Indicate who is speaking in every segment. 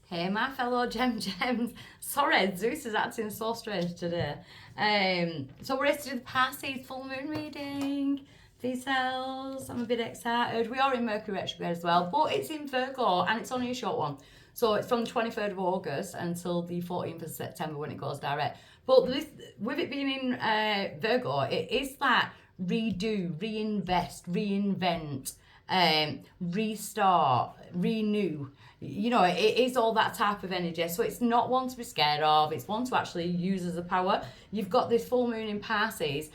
Speaker 1: Hey, my fellow gems. Sorry, Zeus is acting so strange today. So we're ready to do the Pisces full moon reading for yourselves. I'm a bit excited. We are in Mercury retrograde as well, but it's in Virgo and it's only a short one. So it's from the 23rd of August until the 14th of September when it goes direct. But with it being in Virgo, it is like redo, reinvest, reinvent, restart, renew. You know, it is all that type of energy. So it's not one to be scared of. It's one to actually use as a power. You've got this full moon in Pisces,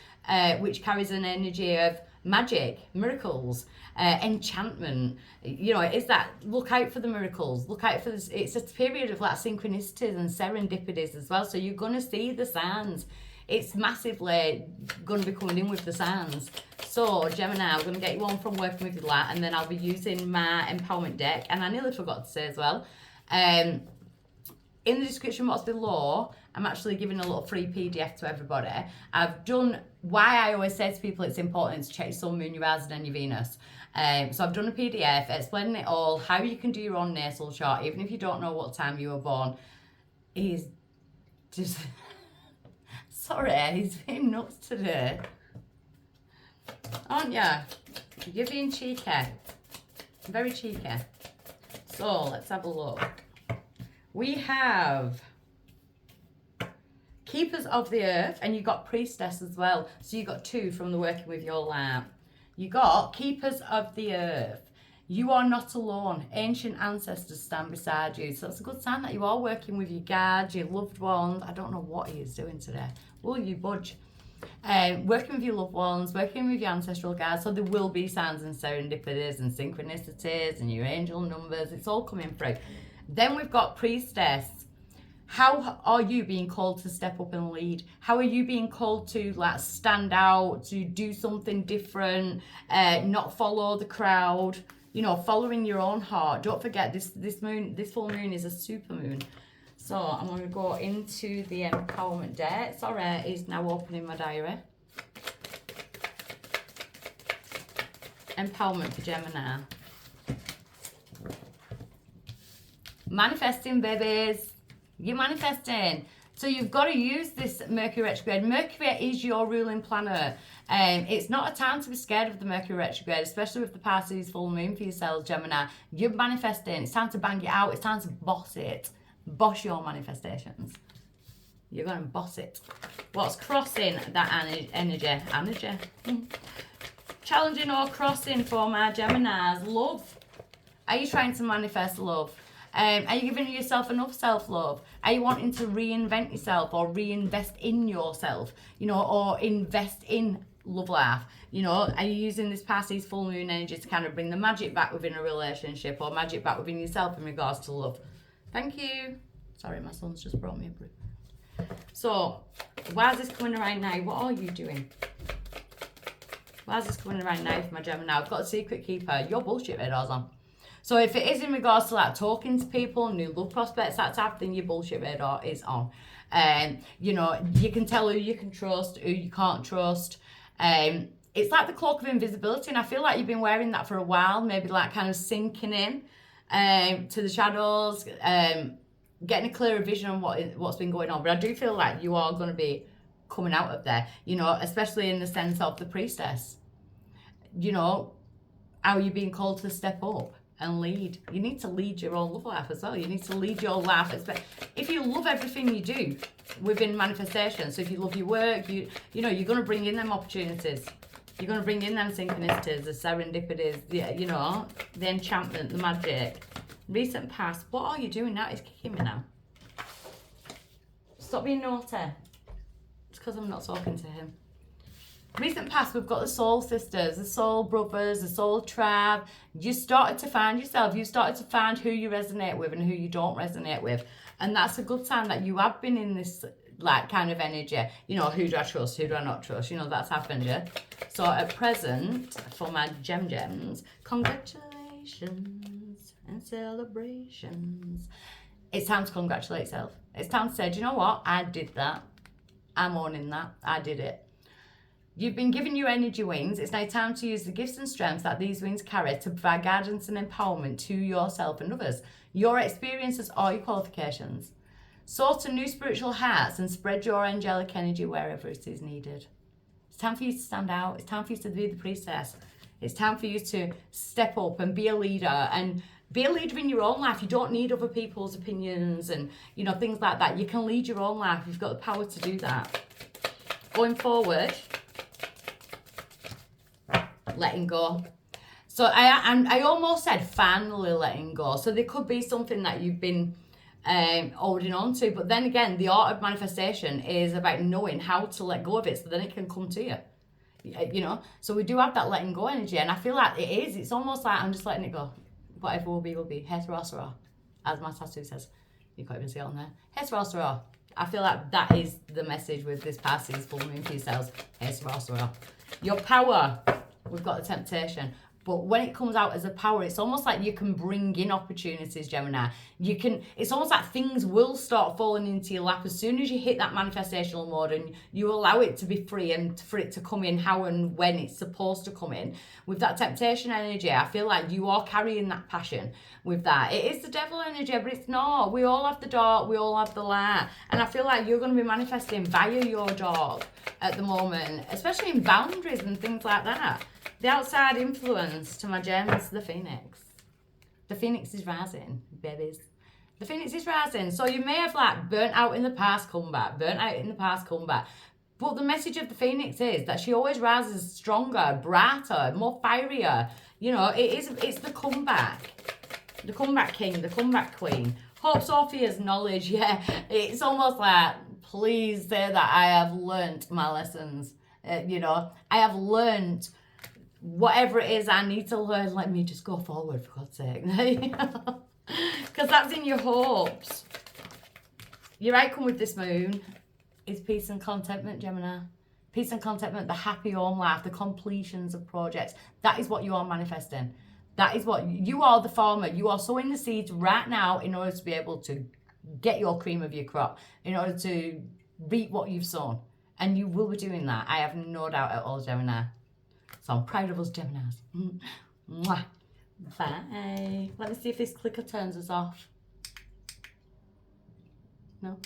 Speaker 1: which carries an energy of magic, miracles, enchantment. You know, it's that look out for the miracles. Look out for this. It's a period of like synchronicities and serendipities as well. So you're going to see the signs. It's massively going to be coming in with the signs. So, Gemini, I'm going to get you on from working with your light, and then I'll be using my empowerment deck. And I nearly forgot to say as well, in the description box below, I'm actually giving a little free PDF to everybody. I've done why I always say to people it's important to check your sun, moon, your rising, and your Venus. So I've done a PDF explaining it all, how you can do your own natal chart, even if you don't know what time you were born. He's just... Sorry, he's been nuts today. Aren't you? You're being cheeky. Very cheeky. So, let's have a look. We have Keepers of the Earth, and you got Priestess as well. So you got two from the Working With Your Light. You got Keepers of the Earth. You are not alone. Ancient ancestors stand beside you. So it's a good sign that you are working with your guards, your loved ones. I don't know what he is doing today. Will you budge? Working with your loved ones, working with your ancestral guards. So there will be signs and serendipities and synchronicities and your angel numbers. It's all coming through. Then we've got Priestess. How are you being called to step up and lead? How are you being called to like stand out, to do something different, not follow the crowd? You know, following your own heart. Don't forget, this full moon is a super moon. So I'm going to go into the empowerment deck. Sorry, it's now opening my diary. Empowerment for Gemini. Manifesting, babies. You're manifesting. So you've got to use this Mercury retrograde. Mercury is your ruling planet. It's not a time to be scared of the Mercury retrograde, especially with the Pisces full moon for yourselves, Gemini. You're manifesting. It's time to bang it out. It's time to boss it. Boss your manifestations. You're going to boss it. What's crossing that energy? Challenging or crossing for my Geminis. Love. Are you trying to manifest love? Are you giving yourself enough self-love? Are you wanting to reinvent yourself or reinvest in yourself? You know, or invest in love life? You know, are you using this Pisces full moon energy to kind of bring the magic back within a relationship or magic back within yourself in regards to love? Thank you. Sorry, my son's just brought me a brew. So, why is this coming right now? What are you doing? Why is this coming right now for my Gemini? I've got a secret keeper. Your bullshit radar's on. So if it is in regards to like talking to people, new love prospects, that type of thing, your bullshit radar is on. You know, you can tell who you can trust, who you can't trust. It's like the cloak of invisibility, and I feel like you've been wearing that for a while, maybe like kind of sinking in to the shadows, getting a clearer vision on what's been going on. But I do feel like you are going to be coming out of there, you know, especially in the sense of the Priestess. You know, how are you being called to step up and lead? You need to lead your own love life as well. You need to lead your life. If you love everything you do within manifestation, so if you love your work, you know, you're going to bring in them opportunities. You're going to bring in them synchronicities, the serendipities, you know, the enchantment, the magic. Recent past, what are you doing now? It's kicking me now. Stop being naughty. It's because I'm not talking to him. Recent past, we've got the soul sisters, the soul brothers, the soul tribe. You started to find yourself. You started to find who you resonate with and who you don't resonate with. And that's a good sign that you have been in this like kind of energy. You know, who do I trust? Who do I not trust? You know, that's happened, yeah? So at present, for my gems, congratulations and celebrations. It's time to congratulate yourself. It's time to say, do you know what? I did that. I'm owning that. I did it. You've been given your energy wings. It's now time to use the gifts and strengths that these wings carry to provide guidance and empowerment to yourself and others. Your experiences are your qualifications. Soar to new spiritual heights and spread your angelic energy wherever it is needed. It's time for you to stand out. It's time for you to be the priestess. It's time for you to step up and be a leader, and be a leader in your own life. You don't need other people's opinions and, you know, things like that. You can lead your own life. You've got the power to do that. Going forward, letting go. So I almost said finally letting go. So there could be something that you've been holding on to, but then again, the art of manifestation is about knowing how to let go of it so then it can come to you. You know, so we do have that letting go energy, and I feel like it's almost like I'm just letting it go. Whatever will be, will be. Heterosera, as my tattoo says. You can't even see it on there. Heterosera. I feel like that is the message with this Pisces full moon for yourselves. Heterosera. Your power. We've got the temptation. But when it comes out as a power, it's almost like you can bring in opportunities, Gemini. It's almost like things will start falling into your lap as soon as you hit that manifestational mode and you allow it to be free and for it to come in how and when it's supposed to come in. With that temptation energy, I feel like you are carrying that passion with that. It is the devil energy, but it's not. We all have the dark, we all have the light. And I feel like you're going to be manifesting via your dark at the moment, especially in boundaries and things like that. The outside influence to my gems, the Phoenix. The Phoenix is rising, babies. The Phoenix is rising. So you may have like burnt out in the past, come back. Burnt out in the past, come back. But the message of the Phoenix is that she always rises stronger, brighter, more fierier. You know, it's the comeback. The comeback king, the comeback queen. Hope Sophia's knowledge, yeah. It's almost like, please say that I have learnt my lessons. You know, I have learnt whatever it is I need to learn. Let me just go forward, for God's sake. Because that's in your hopes. Your outcome with this moon is peace and contentment, Gemini. Peace and contentment, the happy home life, the completions of projects. That is what you are manifesting. That is what you are, the farmer. You are sowing the seeds right now in order to be able to get your cream of your crop, in order to reap what you've sown. And you will be doing that. I have no doubt at all, Gemini. So I'm proud of us Geminis. Mwah. Bye. Let me see if this clicker turns us off. No?